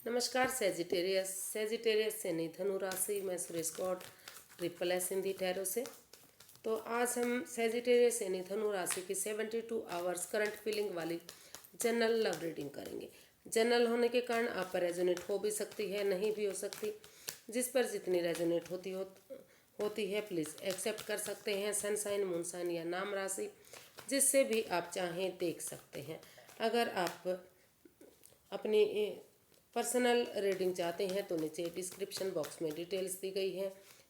नमस्कार सेजिटेरियस से नहीं धनु राशि, मैं Suresh Gaud triple S Hindi tarot से। तो आज हम सेजिटेरियस यानी धनु राशि की 72 आवर्स करंट फीलिंग वाली जनरल लव रीडिंग करेंगे। जनरल होने के कारण आप पर रेजोनेट हो भी सकती है, नहीं भी हो सकती। जिस पर जितनी रेजोनेट होती है प्लीज़ एक्सेप्ट कर सकते हैं। सन साइन, मून साइन या नाम राशि जिससे भी आप चाहें देख सकते हैं। अगर आप अपनी पर्सनल रीडिंग चाहते हैं तो नीचे डिस्क्रिप्शन बॉक्स में डिटेल्स दी गई है,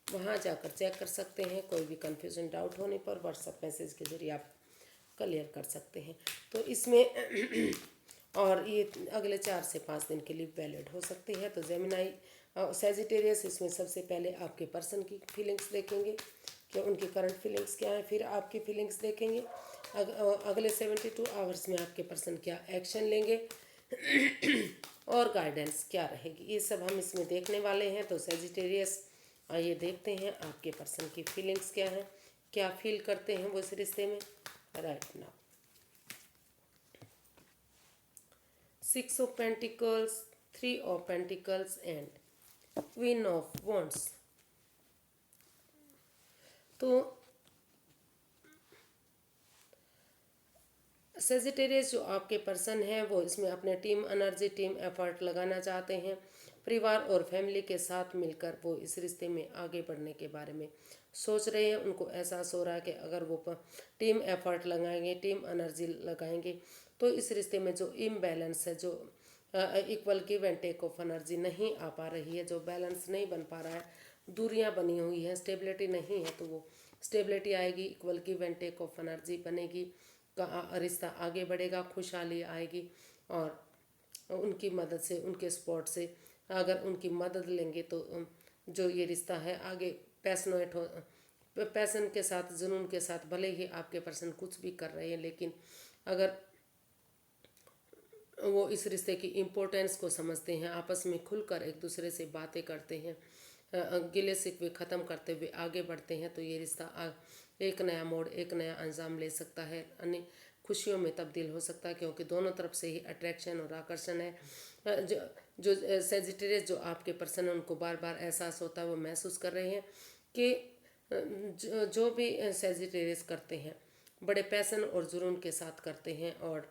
वहाँ जाकर चेक कर सकते हैं। कोई भी कन्फ्यूजन डाउट होने पर व्हाट्सएप मैसेज के जरिए आप क्लियर कर सकते हैं। तो इसमें और ये अगले 4 से 5 दिन के लिए वैलिड हो सकती है। तो जेमिनाई सेजिटेरियस, इसमें सबसे पहले आपके पर्सन की फीलिंग्स देखेंगे कि उनकी करंट फीलिंग्स क्या है, फिर आपकी फीलिंग्स देखेंगे अगले 72 आवर्स में आपके पर्सन क्या एक्शन लेंगे और गाइडेंस क्या रहेगी, ये सब हम इसमें देखने वाले हैं। तो सेजिटेरियस, आइए देखते हैं आपके पर्सन की फीलिंग्स क्या हैं, क्या फील करते हैं वो इस रिश्ते में right now. 6 of pentacles, 3 of pentacles and queen of wands. तो सेजिटेरियस जो आपके पर्सन हैं वो इसमें अपने टीम एनर्जी, टीम एफर्ट लगाना चाहते हैं। परिवार और फैमिली के साथ मिलकर वो इस रिश्ते में आगे बढ़ने के बारे में सोच रहे हैं। उनको एहसास हो रहा है कि अगर वो टीम एफर्ट लगाएंगे, टीम एनर्जी लगाएंगे तो इस रिश्ते में जो इम्बैलेंस है, जो equal give and take of energy नहीं आ पा रही है, जो बैलेंस नहीं बन पा रहा है, दूरियां बनी हुई हैं, स्टेबिलिटी नहीं है, तो वो स्टेबिलिटी आएगी, equal give and take of energy बनेगी, का रिश्ता आगे बढ़ेगा, खुशहाली आएगी। और उनकी मदद से, उनके सपोर्ट से अगर उनकी मदद लेंगे तो जो ये रिश्ता है आगे पैशनेट हो, पैसन के साथ, जुनून के साथ, भले ही आपके पर्सन कुछ भी कर रहे हैं लेकिन अगर वो इस रिश्ते की इम्पोर्टेंस को समझते हैं, आपस में खुलकर एक दूसरे से बातें करते हैं, गिले शिकवे ख़त्म करते हुए आगे बढ़ते हैं, तो ये रिश्ता एक नया मोड़, एक नया अंजाम ले सकता है, अन्य खुशियों में तब्दील हो सकता है, क्योंकि दोनों तरफ से ही अट्रैक्शन और आकर्षण है। जो सेजिटेरियस जो आपके पर्सन है उनको बार बार एहसास होता है, वो महसूस कर रहे हैं कि जो भी सेजिटेरियस करते हैं बड़े पैसन और जुनून के साथ करते हैं, और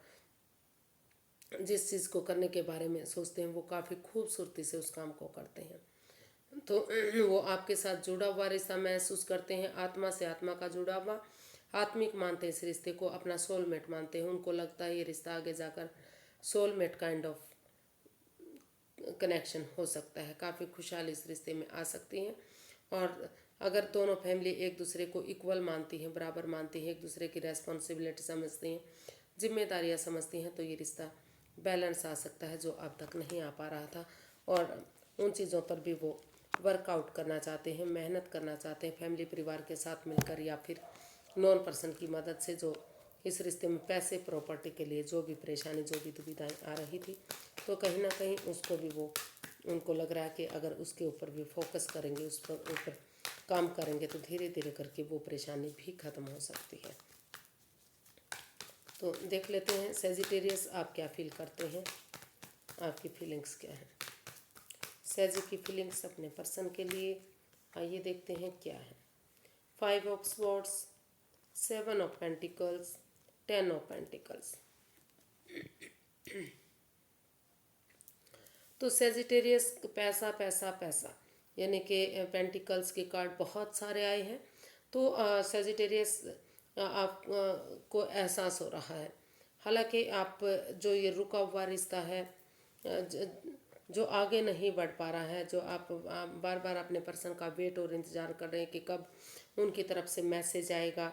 जिस चीज़ को करने के बारे में सोचते हैं वो काफ़ी खूबसूरती से उस काम को करते हैं। तो वो आपके साथ जुड़ा हुआ रिश्ता महसूस करते हैं, आत्मा से आत्मा का जुड़ा हुआ, आत्मिक मानते हैं इस रिश्ते को, अपना सोलमेट मानते हैं। उनको लगता है ये रिश्ता आगे जाकर सोलमेट काइंड ऑफ कनेक्शन हो सकता है, काफ़ी खुशहाली इस रिश्ते में आ सकती हैं। और अगर दोनों फैमिली एक दूसरे को इक्वल मानती हैं, बराबर मानती हैं, एक दूसरे की रेस्पॉन्सिबिलिटी समझती हैं, जिम्मेदारियां समझती हैं, तो ये रिश्ता बैलेंस आ सकता है जो अब तक नहीं आ पा रहा था। और उन चीज़ों पर भी वो वर्कआउट करना चाहते हैं, मेहनत करना चाहते हैं, फैमिली परिवार के साथ मिलकर या फिर नॉन पर्सन की मदद से। जो इस रिश्ते में पैसे, प्रॉपर्टी के लिए जो भी परेशानी, जो भी दुविधाएं आ रही थी, तो कहीं ना कहीं उसको भी वो, उनको लग रहा है कि अगर उसके ऊपर भी फोकस करेंगे, उस पर ऊपर काम करेंगे तो धीरे धीरे करके वो परेशानी भी खत्म हो सकती है। तो देख लेते हैं सेजिटेरियस आप क्या फील करते हैं, आपकी फीलिंग्स क्या है। सेजी की फीलिंग्स अपने पर्सन के लिए, आइए देखते हैं क्या है। 5 of swords, 7 of pentacles, 10 of pentacles. तो सेजिटेरियस पैसा पैसा पैसा, यानी कि पेंटिकल्स के कार्ड बहुत सारे आए हैं। तो सेजिटेरियस आप को एहसास हो रहा है, हालांकि आप जो ये रुका हुआ रिश्ता है, जो आगे नहीं बढ़ पा रहा है, जो आप बार बार अपने पर्सन का वेट और इंतज़ार कर रहे हैं कि कब उनकी तरफ से मैसेज आएगा,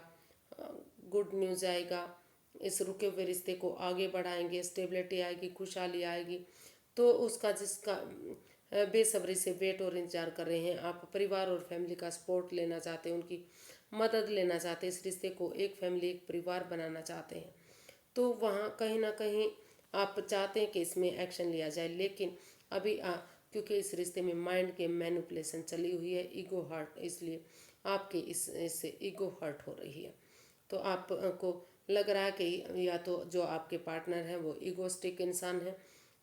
गुड न्यूज़ आएगा, इस रुके हुए रिश्ते को आगे बढ़ाएंगे, स्टेबिलिटी आएगी, खुशहाली आएगी, तो उसका जिसका बेसब्री से वेट और इंतजार कर रहे हैं। आप परिवार और फैमिली का सपोर्ट लेना चाहते हैं, उनकी मदद लेना चाहते हैं, इस रिश्ते को एक फैमिली, एक परिवार बनाना चाहते हैं। तो वहाँ कहीं ना कहीं आप चाहते हैं कि इसमें एक्शन लिया जाए, लेकिन अभी क्योंकि इस रिश्ते में माइंड के मैनिपुलेशन चली हुई है, ईगो हर्ट, इसलिए आपके इससे ईगो हर्ट हो रही है। तो आपको लग रहा है कि या तो जो आपके पार्टनर हैं वो ईगोस्टिक इंसान है,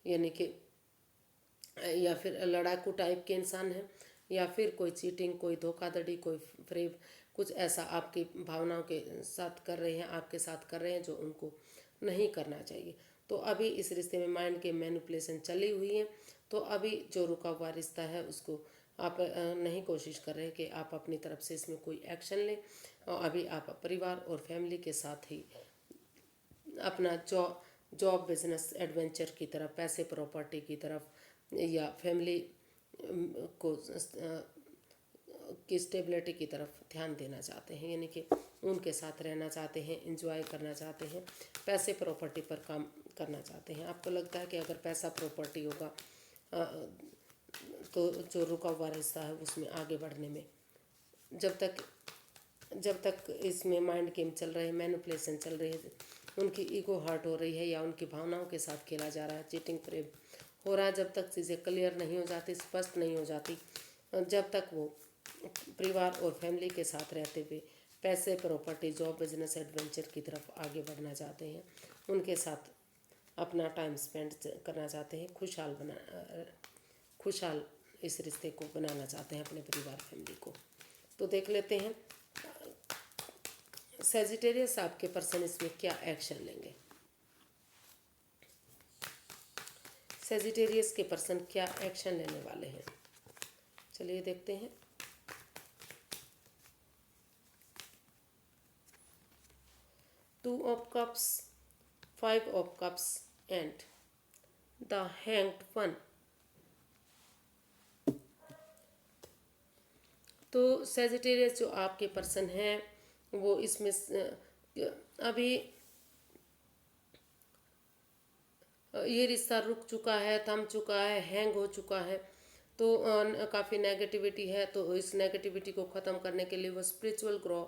यानी कि या फिर लड़ाकू टाइप के इंसान हैं, या फिर कोई चीटिंग, कोई धोखाधड़ी, कोई फ्रेब, कुछ ऐसा आपकी भावनाओं के साथ कर रहे हैं, आपके साथ कर रहे हैं जो उनको नहीं करना चाहिए। तो अभी इस रिश्ते में माइंड के मैनिपुलेशन चली हुई है। तो अभी जो रुका हुआ रिश्ता है उसको आप नहीं कोशिश कर रहे कि आप अपनी तरफ से इसमें कोई एक्शन लें, और अभी आप परिवार और फैमिली के साथ ही अपना जॉब बिजनेस एडवेंचर की तरफ, पैसे प्रॉपर्टी की तरफ, या फैमिली को की स्टेबिलिटी की तरफ ध्यान देना चाहते हैं, यानी कि उनके साथ रहना चाहते हैं, एंजॉय करना चाहते हैं, पैसे प्रॉपर्टी पर काम करना चाहते हैं। आपको लगता है कि अगर पैसा प्रॉपर्टी होगा तो जो रुका हुआ रिश्ता है उसमें आगे बढ़ने में, जब तक इसमें माइंड गेम चल रहे हैं, मैनिपुलेशन चल रही है, उनकी ईगो हर्ट हो रही है या उनकी भावनाओं के साथ खेला जा रहा है, चीटिंग प्रेम हो रहा है, जब तक चीज़ें क्लियर नहीं हो जाती, स्पष्ट नहीं हो जाती, जब तक वो परिवार और फैमिली के साथ रहते हुए पैसे प्रॉपर्टी जॉब बिजनेस एडवेंचर की तरफ आगे बढ़ना चाहते हैं, उनके साथ अपना टाइम स्पेंड करना चाहते हैं, खुशहाल इस रिश्ते को बनाना चाहते हैं अपने परिवार फैमिली को। तो देख लेते हैं सेजिटेरियस आपके पर्सन इसमें क्या एक्शन लेंगे। सेजिटेरियस के पर्सन क्या एक्शन लेने वाले हैं, चलिए देखते हैं। Two of cups, 5 of cups and the hanged one. तो सेजिटेरियस जो आपके पर्सन हैं वो इसमें अभी ये रिश्ता रुक चुका है, थम चुका है, हैंग हो चुका है। तो काफ़ी नेगेटिविटी है, तो इस नेगेटिविटी को ख़त्म करने के लिए वो स्पिरिचुअल ग्रो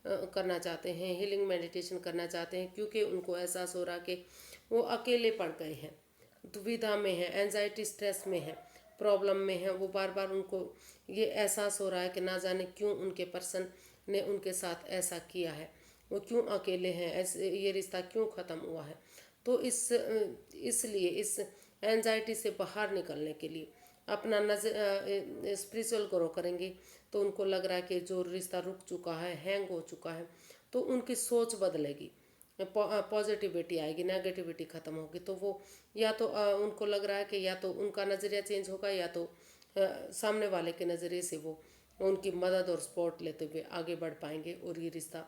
करना चाहते हैं, हीलिंग मेडिटेशन करना चाहते हैं, क्योंकि उनको एहसास हो रहा कि वो अकेले पड़ गए हैं, दुविधा में है, एंजाइटी स्ट्रेस में है, प्रॉब्लम में है। वो बार बार उनको ये एहसास हो रहा है कि ना जाने क्यों उनके पर्सन ने उनके साथ ऐसा किया है, वो क्यों अकेले हैं, ऐसे ये रिश्ता क्यों ख़त्म हुआ है। तो इसलिए इस एंजाइटी से बाहर निकलने के लिए अपना नजर स्पिरिचुअल ग्रो करेंगे। तो उनको लग रहा है कि जो रिश्ता रुक चुका है, हैंग हो चुका है, तो उनकी सोच बदलेगी, पॉजिटिविटी आएगी, नेगेटिविटी ख़त्म होगी। तो वो या तो उनको लग रहा है कि या तो उनका नज़रिया चेंज होगा, या तो सामने वाले के नज़रिए से वो उनकी मदद और सपोर्ट लेते हुए आगे बढ़ पाएंगे। और ये रिश्ता,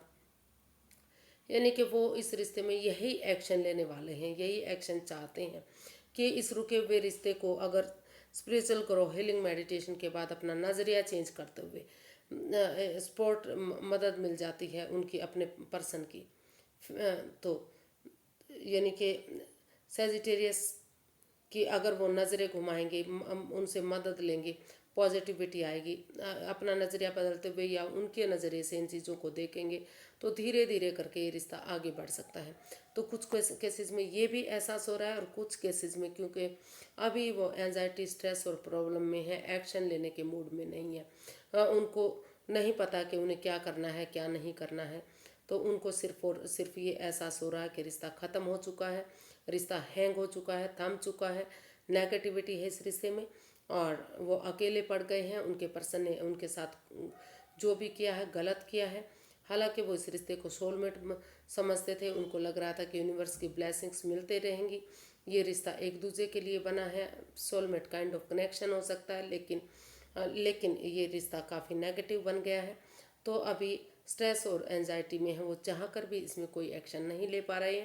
यानी कि वो इस रिश्ते में यही एक्शन लेने वाले हैं, यही एक्शन चाहते हैं कि इस रुके हुए रिश्ते को अगर स्पिरिचुअल ग्रो हीलिंग मेडिटेशन के बाद अपना नज़रिया चेंज करते हुए सपोर्ट मदद मिल जाती है उनकी अपने पर्सन की, तो यानी कि सेजिटेरियस कि अगर वो नज़रें घुमाएंगे, उनसे मदद लेंगे, पॉजिटिविटी आएगी, अपना नज़रिया बदलते हुए या उनके नज़रिए से इन चीज़ों को देखेंगे, तो धीरे धीरे करके ये रिश्ता आगे बढ़ सकता है। तो कुछ केसेस में ये भी एहसास हो रहा है, और कुछ केसेस में क्योंकि अभी वो एंजाइटी स्ट्रेस और प्रॉब्लम में है, एक्शन लेने के मूड में नहीं है, उनको नहीं पता कि उन्हें क्या करना है क्या नहीं करना है। तो उनको सिर्फ और सिर्फ ये एहसास हो रहा है कि रिश्ता ख़त्म हो चुका है, रिश्ता हैंग हो चुका है, थम चुका है, नेगेटिविटी है इस रिश्ते में, और वो अकेले पड़ गए हैं। उनके पर्सन ने उनके साथ जो भी किया है गलत किया है। हालांकि वो इस रिश्ते को सोलमेट समझते थे, उनको लग रहा था कि यूनिवर्स की ब्लेसिंग्स मिलते रहेंगी, ये रिश्ता एक दूसरे के लिए बना है, सोलमेट काइंड ऑफ कनेक्शन हो सकता है। लेकिन ये रिश्ता काफ़ी नेगेटिव बन गया है। तो अभी स्ट्रेस और एंजाइटी में है, वो चाह कर भी इसमें कोई एक्शन नहीं ले पा रहे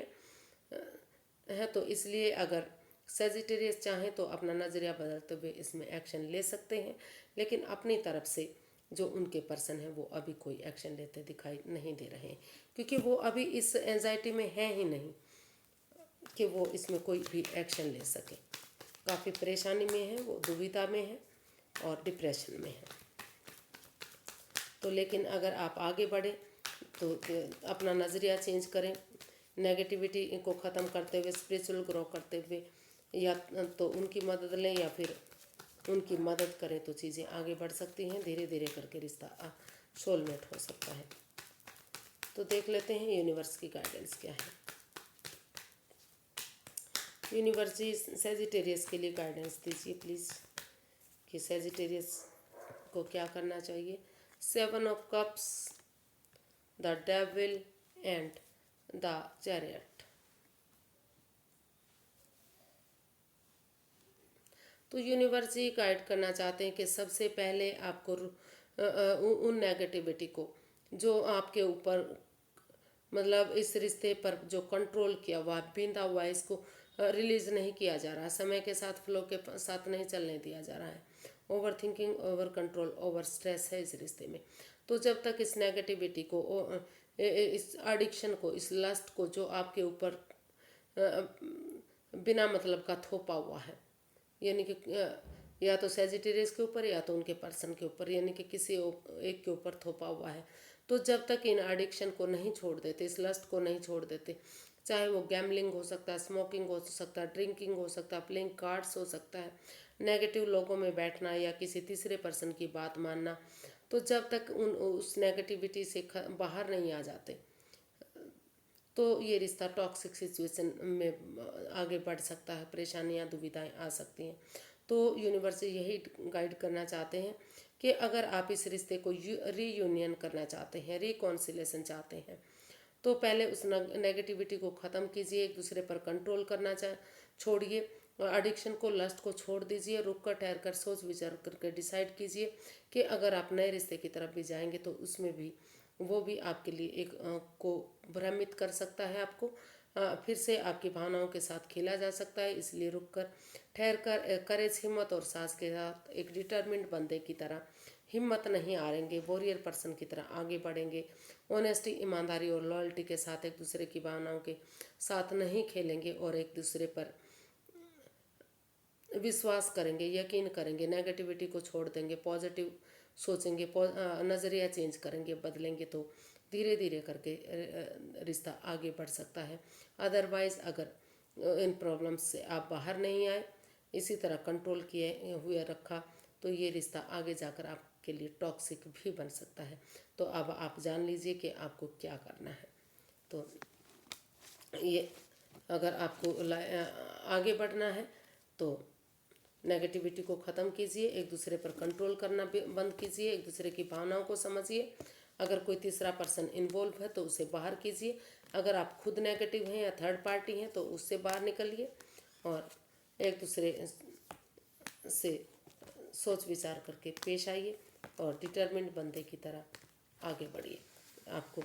हैं। तो इसलिए अगर सेजिटेरियस चाहें तो अपना नज़रिया बदलते हुए इसमें एक्शन ले सकते हैं, लेकिन अपनी तरफ से जो उनके पर्सन है वो अभी कोई एक्शन लेते दिखाई नहीं दे रहे हैं, क्योंकि वो अभी इस एंजाइटी में है ही नहीं कि वो इसमें कोई भी एक्शन ले सके। काफ़ी परेशानी में है, वो दुविधा में है और डिप्रेशन में है। तो लेकिन अगर आप आगे बढ़ें तो अपना नज़रिया चेंज करें, नेगेटिविटी को ख़त्म करते हुए, स्पिरिचुअल ग्रो करते हुए, या तो उनकी मदद लें या फिर उनकी मदद करें, तो चीज़ें आगे बढ़ सकती हैं। धीरे धीरे करके रिश्ता सोलमेट हो सकता है। तो देख लेते हैं यूनिवर्स की गाइडेंस क्या है। यूनिवर्स जी सेजिटेरियस के लिए गाइडेंस दीजिए प्लीज़ कि सेजिटेरियस को क्या करना चाहिए। 7 of cups, the devil and the chariot. तो यूनिवर्स जी गाइड करना चाहते हैं कि सबसे पहले आपको उन नेगेटिविटी को जो आपके ऊपर मतलब इस रिश्ते पर जो कंट्रोल किया हुआ बिंदा हुआ है, इसको रिलीज नहीं किया जा रहा, समय के साथ फ्लो के साथ नहीं चलने दिया जा रहा है। Over thinking, over control, over stress है इस रिश्ते में। तो जब तक इस नेगेटिविटी को, इस एडिक्शन को, इस लस्ट को जो आपके ऊपर बिना मतलब का थोपा हुआ है, यानी कि या तो सेजिटेरियस के ऊपर या तो उनके पर्सन के ऊपर, यानी कि किसी एक के ऊपर थोपा हुआ है, तो जब तक इन एडिक्शन को नहीं छोड़ देते, इस लस्ट को नहीं छोड़ देते, चाहे वो गैम्बलिंग हो सकता है, स्मोकिंग हो सकता है, ड्रिंकिंग हो सकता है, प्लेइंग कार्ड्स हो सकता है, नेगेटिव लोगों में बैठना या किसी तीसरे पर्सन की बात मानना, तो जब तक उस नेगेटिविटी से बाहर नहीं आ जाते तो ये रिश्ता टॉक्सिक सिचुएशन में आगे बढ़ सकता है, परेशानियां दुविधाएं आ सकती हैं। तो यूनिवर्स यही गाइड करना चाहते हैं कि अगर आप इस रिश्ते को रीयूनियन करना चाहते हैं, रिकॉन्सिलेशन चाहते हैं, तो पहले उस नेगेटिविटी को ख़त्म कीजिए, एक दूसरे पर कंट्रोल करना छोड़िए, एडिक्शन को, लस्ट को छोड़ दीजिए, रुक कर ठहर कर सोच विचार करके डिसाइड कीजिए कि अगर आप नए रिश्ते की तरफ भी जाएंगे तो उसमें भी वो भी आपके लिए एक को भ्रमित कर सकता है, आपको फिर से आपकी भावनाओं के साथ खेला जा सकता है। इसलिए रुक कर ठहर कर करेज, हिम्मत और साहस के साथ एक डिटर्मिन्ड बंदे की तरह हिम्मत नहीं हारेंगे, वॉरियर पर्सन की तरह आगे बढ़ेंगे, ऑनेस्टी, ईमानदारी और लॉयल्टी के साथ एक दूसरे की भावनाओं के साथ नहीं खेलेंगे और एक दूसरे पर विश्वास करेंगे, यकीन करेंगे, नेगेटिविटी को छोड़ देंगे, पॉजिटिव सोचेंगे, नज़रिया चेंज करेंगे, बदलेंगे, तो धीरे धीरे करके रिश्ता आगे बढ़ सकता है। अदरवाइज़ अगर इन प्रॉब्लम्स से आप बाहर नहीं आए, इसी तरह कंट्रोल किए हुए रखा, तो ये रिश्ता आगे जाकर आपके लिए टॉक्सिक भी बन सकता है। तो अब आप जान लीजिए कि आपको क्या करना है। तो ये अगर आपको आगे बढ़ना है तो नेगेटिविटी को ख़त्म कीजिए, एक दूसरे पर कंट्रोल करना बंद कीजिए, एक दूसरे की भावनाओं को समझिए। अगर कोई तीसरा पर्सन इन्वॉल्व है तो उसे बाहर कीजिए। अगर आप खुद नेगेटिव हैं या थर्ड पार्टी हैं तो उससे बाहर निकलिए और एक दूसरे से सोच विचार करके पेश आइए और डिटर्मिन्ड बंदे की तरह आगे बढ़िए। आपको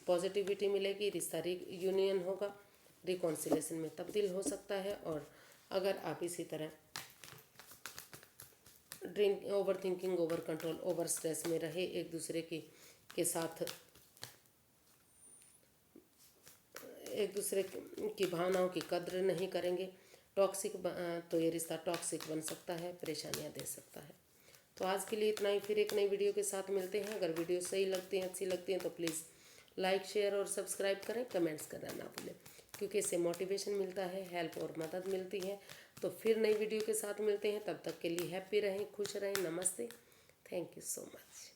पॉजिटिविटी मिलेगी, रिश्ता यूनियन होगा, रिकॉन्सिलेशन में तब्दील हो सकता है। और अगर आप इसी तरह over thinking, over control, over stress में रहे, एक दूसरे के साथ एक दूसरे की भावनाओं की कद्र नहीं करेंगे, टॉक्सिक, तो ये रिश्ता टॉक्सिक बन सकता है, परेशानियां दे सकता है। तो आज के लिए इतना ही, फिर एक नई वीडियो के साथ मिलते हैं। अगर वीडियो सही लगती हैं, अच्छी लगती हैं तो प्लीज़ लाइक, शेयर और सब्सक्राइब करें, कमेंट्स करना ना भूलें, क्योंकि इससे मोटिवेशन मिलता है, हेल्प और मदद मिलती है। तो फिर नई वीडियो के साथ मिलते हैं, तब तक के लिए हैप्पी रहें, खुश रहें, नमस्ते, थैंक यू सो मच।